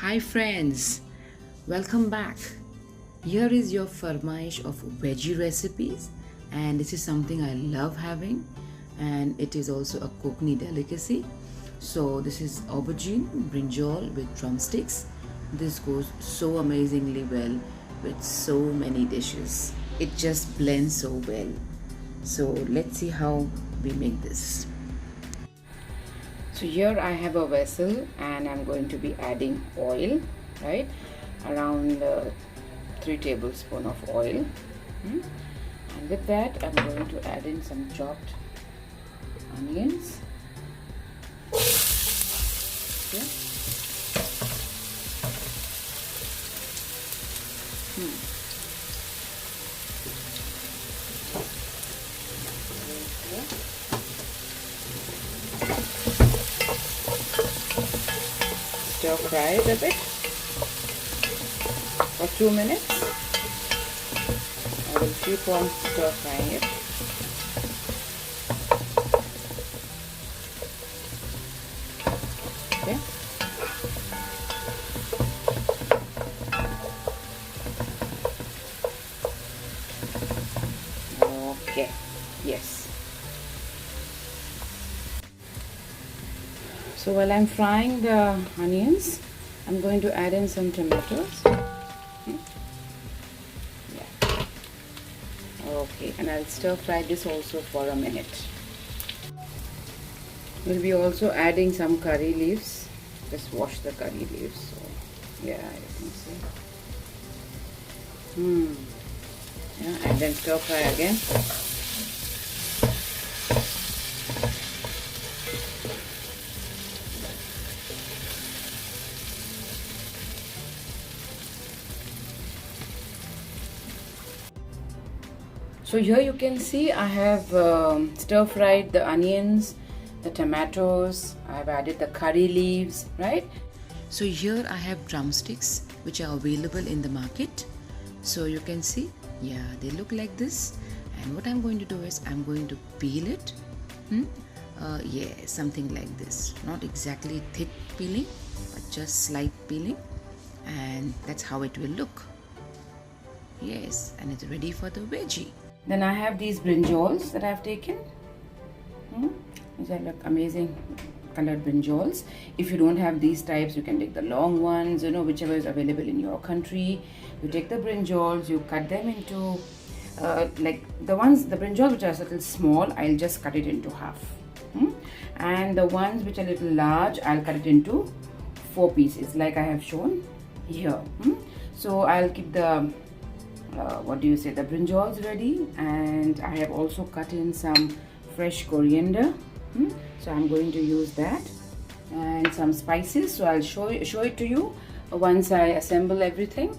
Hi friends, welcome back. Here is your farmaish of veggie recipes, and this is something I love having, and it is also a Konkani delicacy. So this is aubergine brinjal with drumsticks. This goes so amazingly well with so many dishes. It just blends so well. So let's see how we make this. So here I have a vessel and I'm going to be adding oil, right? Around 3 tablespoons of oil. And with that I'm going to add in some chopped onions. Okay. Stir fry it a bit for 2 minutes. I will keep on stir frying it. Okay. Okay. Yes. So while I'm frying the onions, I'm going to add in some tomatoes. Yeah. Okay, and I'll stir fry this also for a minute. We'll be also adding some curry leaves. Just wash the curry leaves. So yeah, you can see. Yeah, and then stir fry again. So here you can see I have stir fried the onions, the tomatoes, I have added the curry leaves, right? So here I have drumsticks which are available in the market. So you can see, yeah, they look like this. And what I'm going to do is I'm going to peel it. Yeah, something like this. Not exactly thick peeling, but just slight peeling. And that's how it will look. Yes, and it's ready for the veggie. Then I have these brinjals that I've taken. These are like amazing colored brinjals. If you don't have these types, you can take the long ones, whichever is available in your country. You take the brinjals, you cut them into like the brinjals which are a little small, I'll just cut it into half. And the ones which are a little large, I'll cut it into 4 pieces like I have shown here. So I'll keep the the brinjals ready, and I have also cut in some fresh coriander. So I'm going to use that, and some spices. So I'll show it to you once I assemble everything.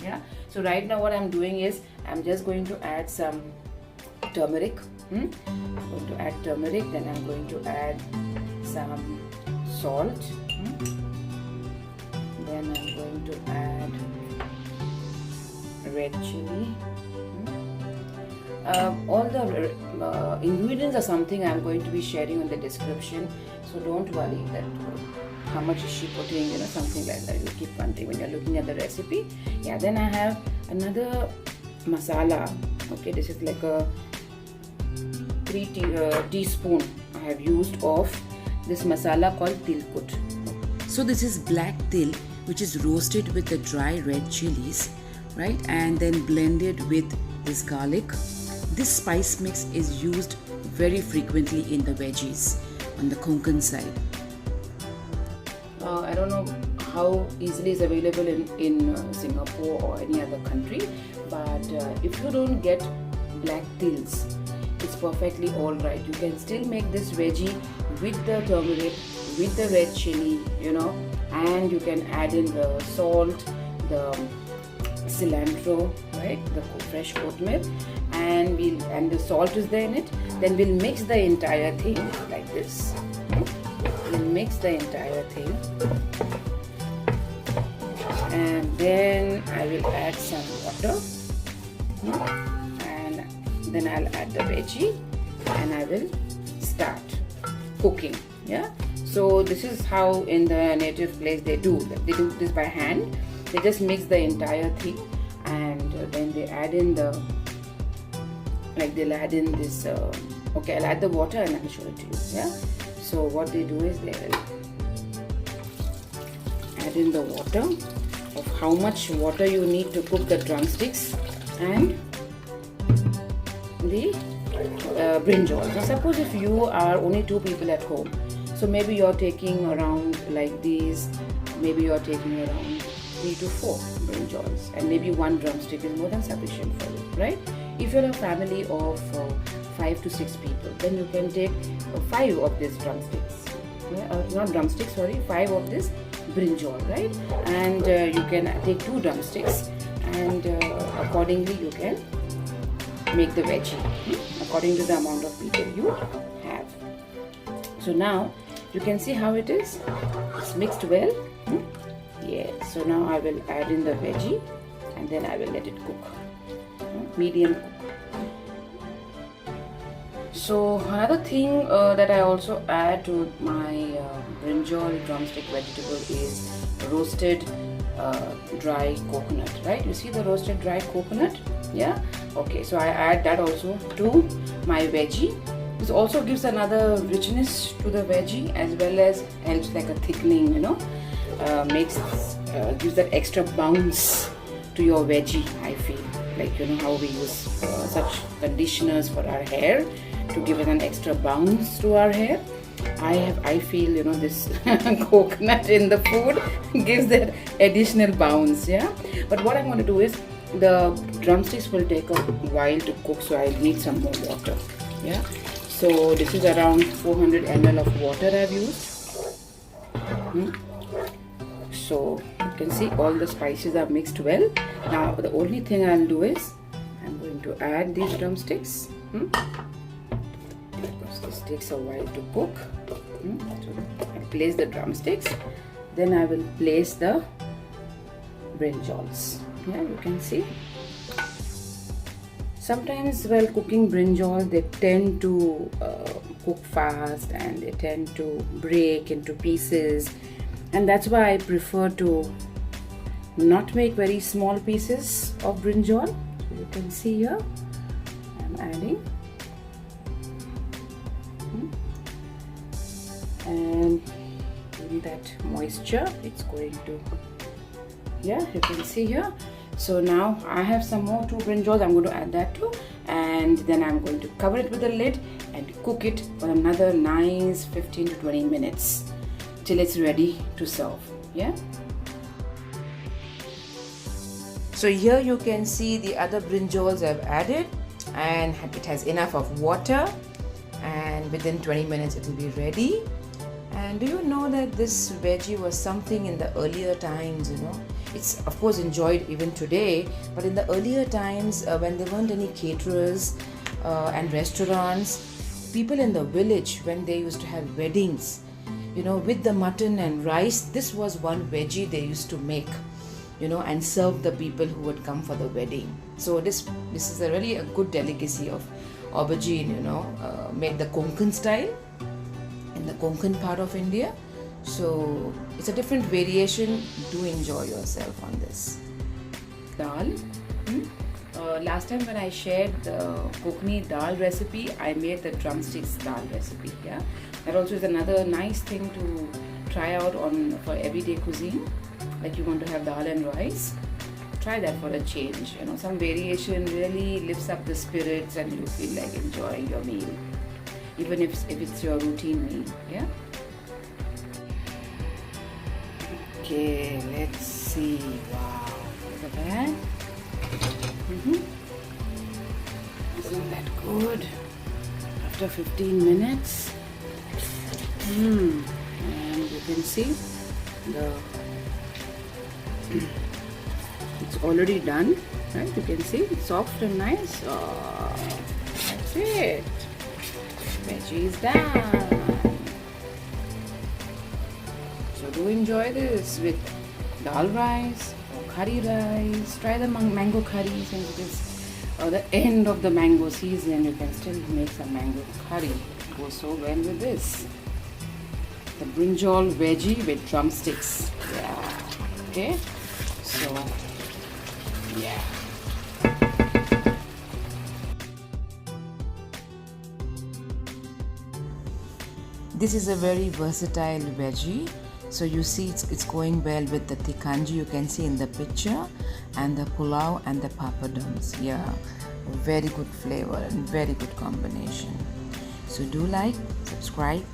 Yeah. So right now what I'm doing is I'm just going to add some turmeric. I'm going to add turmeric. Then I'm going to add some salt. Then I'm going to add red chili. All the ingredients are something I'm going to be sharing in the description, so don't worry that how much is she putting, something like that. You keep wondering when you're looking at the recipe. Yeah, then I have another masala. Okay, this is like a 3 teaspoon I have used of this masala called tilkut. So this is black til, which is roasted with the dry red chilies, right, and then blended with this garlic. This spice mix is used very frequently in the veggies on the Konkan side. I don't know how easily it's available in Singapore or any other country, but if you don't get black tils, it's perfectly alright. You can still make this veggie with the turmeric, with the red chili, and you can add in the salt, the cilantro, right, the fresh kothmir, and the salt is there in it. Then we'll mix the entire thing like this. We'll mix the entire thing, and then I will add some water, and then I'll add the veggie, and I will start cooking. Yeah. So this is how in the native place they do this by hand. They just mix the entire thing, and then they add in the, like they'll add in this, okay, I'll add the water and I'll show it to you. Yeah, so what they do is they will add in the water, of how much water you need to cook the drumsticks and the brinjal. Now suppose if you are only 2 people at home, so maybe you're taking around like these, maybe you're taking around 3 to 4 brinjals, and maybe 1 drumstick is more than sufficient for you, right? If you're a family of 5 to 6 people, then you can take 5 of these drumsticks, not drumsticks, sorry, 5 of this brinjal, right? And you can take 2 drumsticks, and accordingly you can make the veggie according to the amount of people you have. So now you can see how it is. It's mixed well. Yeah. So now I will add in the veggie, and then I will let it cook, medium cook. So another thing that I also add to my brinjal drumstick vegetable is roasted dry coconut, right? You see the roasted dry coconut? Yeah. Okay, so I add that also to my veggie. This also gives another richness to the veggie, as well as helps like a thickening, gives that extra bounce to your veggie. I feel like, how we use such conditioners for our hair to give it an extra bounce to our hair. I feel this coconut in the food gives that additional bounce. Yeah, but what I'm going to do is, the drumsticks will take a while to cook, so I'll need some more water. Yeah, so this is around 400 ml of water I've used. So you can see all the spices are mixed well. Now the only thing I'll do is, I'm going to add these drumsticks, because this takes a while to cook. So I place the drumsticks, then I will place the brinjals. Yeah, you can see. Sometimes while cooking brinjal, they tend to cook fast, and they tend to break into pieces, and that's why I prefer to not make very small pieces of brinjal. So you can see here I'm adding, and in that moisture it's going to, yeah, you can see here. So now I have some more 2 brinjals. I'm going to add that too, and then I'm going to cover it with a lid and cook it for another nice 15 to 20 minutes till it's ready to serve. Yeah. So here you can see the other brinjals I've added, and it has enough of water, and within 20 minutes it will be ready. And do you know that this veggie was something in the earlier times, It's of course enjoyed even today, but in the earlier times when there weren't any caterers and restaurants, people in the village, when they used to have weddings, with the mutton and rice, this was one veggie they used to make, and serve the people who would come for the wedding. So this is really a good delicacy of aubergine, made the Konkan style in the Konkan part of India. So it's a different variation. Do enjoy yourself on this. Dal. Last time when I shared the Konkani dal recipe, I made the drumsticks dal recipe. Yeah, that also is another nice thing to try out for everyday cuisine. Like you want to have dal and rice, try that for a change. Some variation really lifts up the spirits, and you feel like enjoying your meal, even if it's your routine meal. Yeah. Okay, let's see. Wow, look at that. Isn't that good? After 15 minutes. And you can see it's already done, right? You can see it's soft and nice. Oh, that's it. Veggie is done. So do enjoy this with dal rice or curry rice. Try the mango curry, since it is the end of the mango season. You can still make some mango curry. It goes so well with this. the brinjal veggie with drumsticks. Yeah. Okay. So yeah. This is a very versatile veggie. So you see it's going well with the tikkanji you can see in the picture, and the pulao and the papadums. Yeah, very good flavor and very good combination. So do like, subscribe.